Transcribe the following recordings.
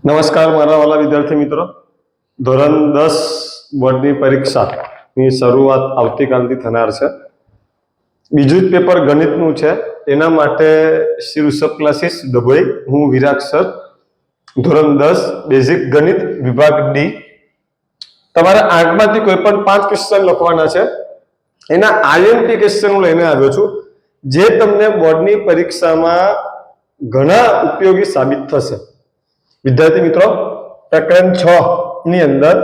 નમસ્કાર મારા વાલા વિદ્યાર્થી મિત્રો, ધોરણ 10 બોર્ડની પરીક્ષાની શરૂઆત આવતીકાલથી થનાર છે. બીજું જ પેપર ગણિતનું છે. એના માટે શ્રી ઋષભ ક્લાસીસ ડભોઈ, હું વિરાગ સર, ધોરણ 10 બેઝિક ગણિત વિભાગ ડી. તમારે 8 માંથી કોઈ પણ 5 ક્વેશ્ચન લખવાના છે. એના આઈએમપી ક્વેશ્ચન હું લઈને આવ્યો છું, જે તમને બોર્ડની પરીક્ષામાં ઘણા ઉપયોગી સાબિત થશે. વિદ્યાર્થી મિત્રો, પ્રકરણ 6 ની અંદર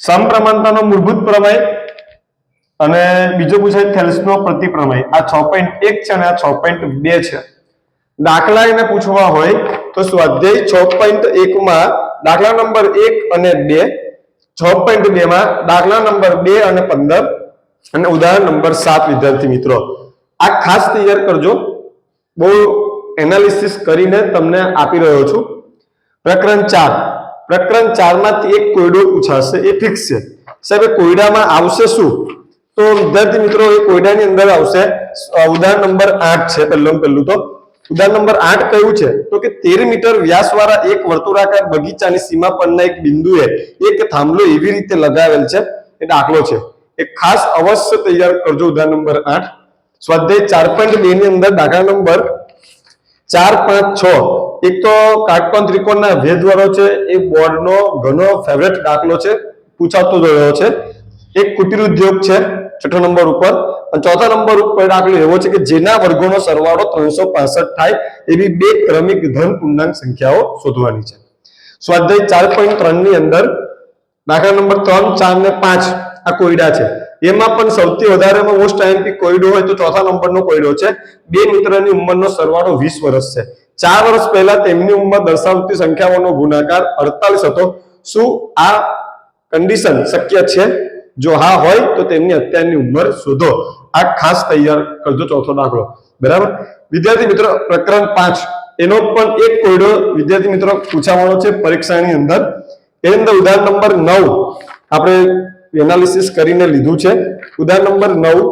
સમપ્રમાણતાનો મૂળભૂત પ્રમેય અને બીજો પૂછાય થેલ્સનો પ્રતિપ્રમેય. આ 6.1 છે અને આ 6.2 છે. દાખલા એને પૂછવા હોય તો સ્વાધ્યાય 6.1 માં દાખલા નંબર 1 અને 2, 6.2 માં દાખલા નંબર 2 અને 15 અને ઉદાહરણ નંબર 7. વિદ્યાર્થી મિત્રો, આ ખાસ તૈયાર કરજો, બહુ એનાલિસિસ કરીને તમને આપી રહ્યો છું. પ્રકરણ 4 માંથી એક કોયડો પૂછાશે, એ ફિક્સ છે. સાહેબ કોયડામાં આવશે શું? તો વિદ્યાર્થી મિત્રો, એ કોયડાની અંદર આવશે ઉદાહરણ નંબર 8 છે. પહેલું તો ઉદાહરણ નંબર 8 કયું છે? તો કે 13 મીટર વ્યાસવાળા એક વર્તુળાકાર બગીચાની સીમા પરના એક બિંદુએ એક થાંભલો એવી રીતે લગાવેલ છે. એ દાખલો છે. એ ખાસ અવશ્ય તૈયાર કરજો. ઉદાહરણ નંબર 8. સ્વાધ્યાય 4.2 ની અંદર દાખલા નંબર 4, 5, 6 એક તો કાટકોણ ત્રિકોણના ભેદવાળો છે. એ બોર્ડનો ઘણો ફેવરેટ દાખલો છે, પૂછાતો રહ્યો છે. એક કુટીર ઉદ્યોગ છે 6 નંબર ઉપર, અને 4થા નંબર ઉપર દાખલો એવો છે કે જેના વર્ગોનો સરવાળો 365 થાય એવી બે ક્રમિક ધન પૂર્ણાંક સંખ્યાઓ શોધવાની છે. સ્વાધ્યાય 4.3 ની અંદર દાખલા નંબર 3, 4 ને 5 આ કોયડા છે. એમાં પણ સૌથી વધારેમાં મોસ્ટ આઈએમપી કોયડો હોય તો 4થા નંબરનો કોયડો છે. બે મિત્રની ઉંમરનો સરવાળો 20 વર્ષ છે. 4 વર્ષ પહેલા તેમની ઉંમર દર્શાવતી સંખ્યાઓનો ગુણાકાર 48 હતો. શું આ કન્ડિશન શક્ય છે? જો હા હોય તો તેમની અત્યારની ઉંમર શોધો. આ ખાસ તૈયાર કરજો, ચોથો દાખલો. બરાબર વિદ્યાર્થી મિત્રો, પ્રકરણ 5 એનો પણ એક કોયડો વિદ્યાર્થી મિત્રો પૂછાવાનો છે પરીક્ષાની અંદર. એની અંદર ઉદાહરણ નંબર 9 આપણે એનાલિસિસ કરીને લીધું છે. ઉદાહરણ નંબર 9,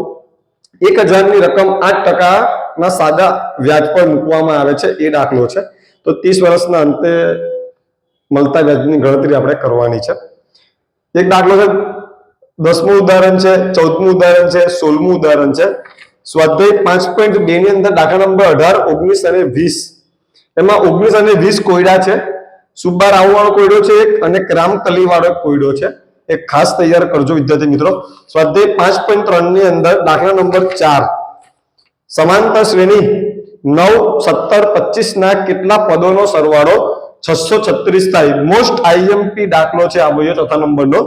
1000 ની રકમ 8% ના સાદા વ્યાજ પર મૂકવામાં આવે છે. એ દાખલો છે. તો 30 વર્ષના અંતે મળતા વ્યાજની ગણતરી આપણે કરવાની છે. એક દાખલો છે. 10મું ઉદાહરણ છે, 14મું ઉદાહરણ છે, 16મું ઉદાહરણ છે. સ્વાધ્યાય 5.2 ની અંદર દાખલા નંબર 18, 19 અને 20. એમાં 19 અને 20 કોયડા છે. સુબ્બા રાવ વાળો કોયડો છે એક, અને રામકલી વાળો કોયડો છે. એક ખાસ તૈયાર કરજો વિદ્યાર્થી મિત્રો. સ્વાધ્યાય 5.3 ની અંદર દાખલા નંબર 4, સમાંતર શ્રેણી 9, 17, 25 ના કેટલા પદોનો સરવાળો 636 થાય? મોસ્ટ આઈએમપી દાખલો છે આ ભાઈઓ, 4થા નંબરનો.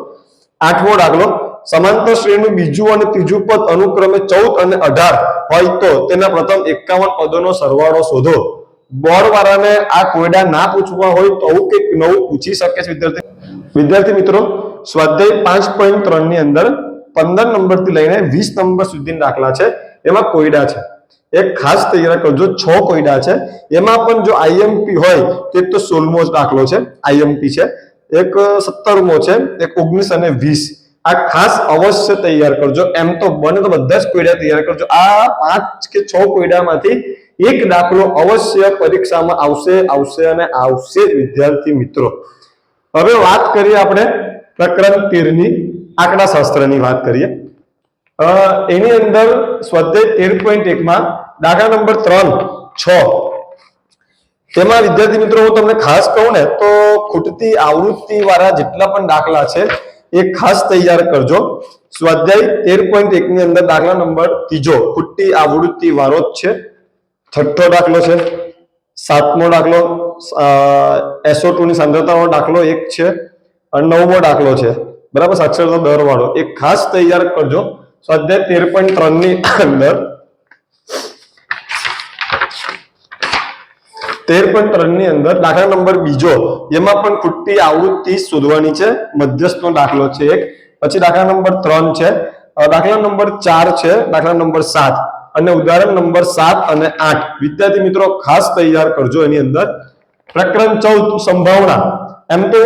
8મો દાખલો, સમાંતર શ્રેણીનું બીજું અને ત્રીજું પદ અનુક્રમે 14 અને 18 હોય તો તેના પ્રથમ 51 પદોનો સરવાળો શોધો. બોર્ડ વાળાને આ કોયડા ના પૂછવા હોય તો આવું કંઈક નવું પૂછી શકે છે. વિદ્યાર્થી મિત્રો, સ્વાધ્યાય 5.3 ની અંદર 15 નંબરથી લઈને 20 નંબર સુધીના દાખલા છે. એમાં કોયડા છે. એક ખાસ તૈયાર કરજો, 6 કોયડા છે. એમાં પણ જો આઈએમપી હોય તો એક તો 16મો દાખલો છે, આઈએમપી છે. એક 17મો છે, એક 19 અને 20. આ ખાસ અવશ્ય તૈયાર કરજો. એમ તો બને તો બધા જ કોયડા તૈયાર કરજો. આ 5 કે 6 કોયડામાંથી એક દાખલો અવશ્ય પરીક્ષામાં આવશે અને આવશે જ વિદ્યાર્થી મિત્રો. હવે વાત કરીએ આપણે પ્રકરણ 13 ની આંકડાશાસ્ત્રની વાત કરીએ. એની અંદર સ્વાધ્યાય 13.1 માં દાખલા નંબર 3, 6 તેમાં વિદ્યાર્થી મિત્રો હું તમને ખાસ કહું ને તો ખૂટતી આવૃત્તિ વાળા જેટલા પણ દાખલા છે એ ખાસ તૈયાર કરજો. સ્વાધ્યાય 13.1 ની અંદર દાખલા નંબર 3 ખૂટતી આવૃત્તિ વાળો જ છે. 6થો દાખલો છે. 7મો દાખલો SO2 ની સાંદ્રતાનો દાખલો 1 છે, અને 9મો દાખલો છે. બરાબર, સાક્ષરતા દર વાળો. એક ખાસ તૈયાર કરજો. સ્વાધ્યાય 13.3 ની અંદર 13.3 ની અંદર દાખલા નંબર 2, એમાં પણ ખૂટતી આવૃત્તિ શોધવાની છે. મધ્યસ્થનો દાખલો છે એક. પછી દાખલા નંબર 3 છે, દાખલા નંબર 4 છે, દાખલા નંબર 7 અને ઉદાહરણ નંબર 7 અને 8. વિદ્યાર્થી મિત્રો ખાસ તૈયાર કરજો. એની અંદર પ્રકરણ 14 સંભાવના. એમ તો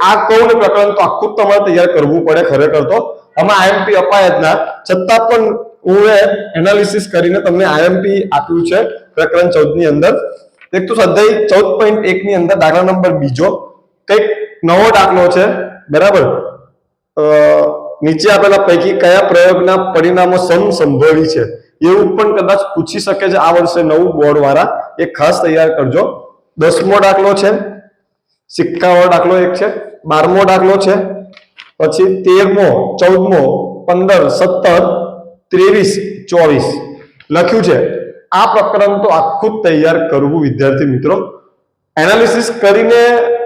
આ કહું ને પ્રકરણ તો આખું તમારે તૈયાર કરવું પડે ખરેખર તો. આમાં આઈએમપી અપાય જ ના, છતાં પણ હું એનાલિસિસ કરીને તમને આઈએમપી આપ્યું છે પ્રકરણ 14 ની અંદર. એક તો સ્વાધ્યાય 14.1 ની અંદર દાખલા નંબર બીજો કઈક નવો દાખલો છે, બરાબર. નીચે આપેલા પૈકી કયા પ્રયોગના પરિણામો સમસંભવી છે એવું પણ કદાચ પૂછી શકે છે આ વર્ષે નવું બોર્ડ વાળા, એ ખાસ તૈયાર કરજો. 10મો દાખલો છે, સિક્કાવાળો દાખલો એક છે, 12મો દાખલો છે, પછી 13મો, 14મો, 15, 17, 23, 24 લખ્યું છે. આ પ્રકરણ તો આખું જ તૈયાર કરવું વિદ્યાર્થી મિત્રો. એનાલિસિસ કરીને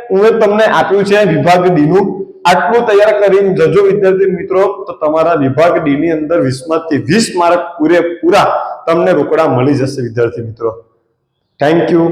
હું તમને આપ્યું છે વિભાગ ડી નું. આટલું તૈયાર કરીને જજો વિદ્યાર્થી મિત્રો, તો તમારા વિભાગ ડી ની અંદર 20 માંથી 20 માર્ક પૂરેપૂરા તમને રોકડા મળી જશે વિદ્યાર્થી મિત્રો. Thank you.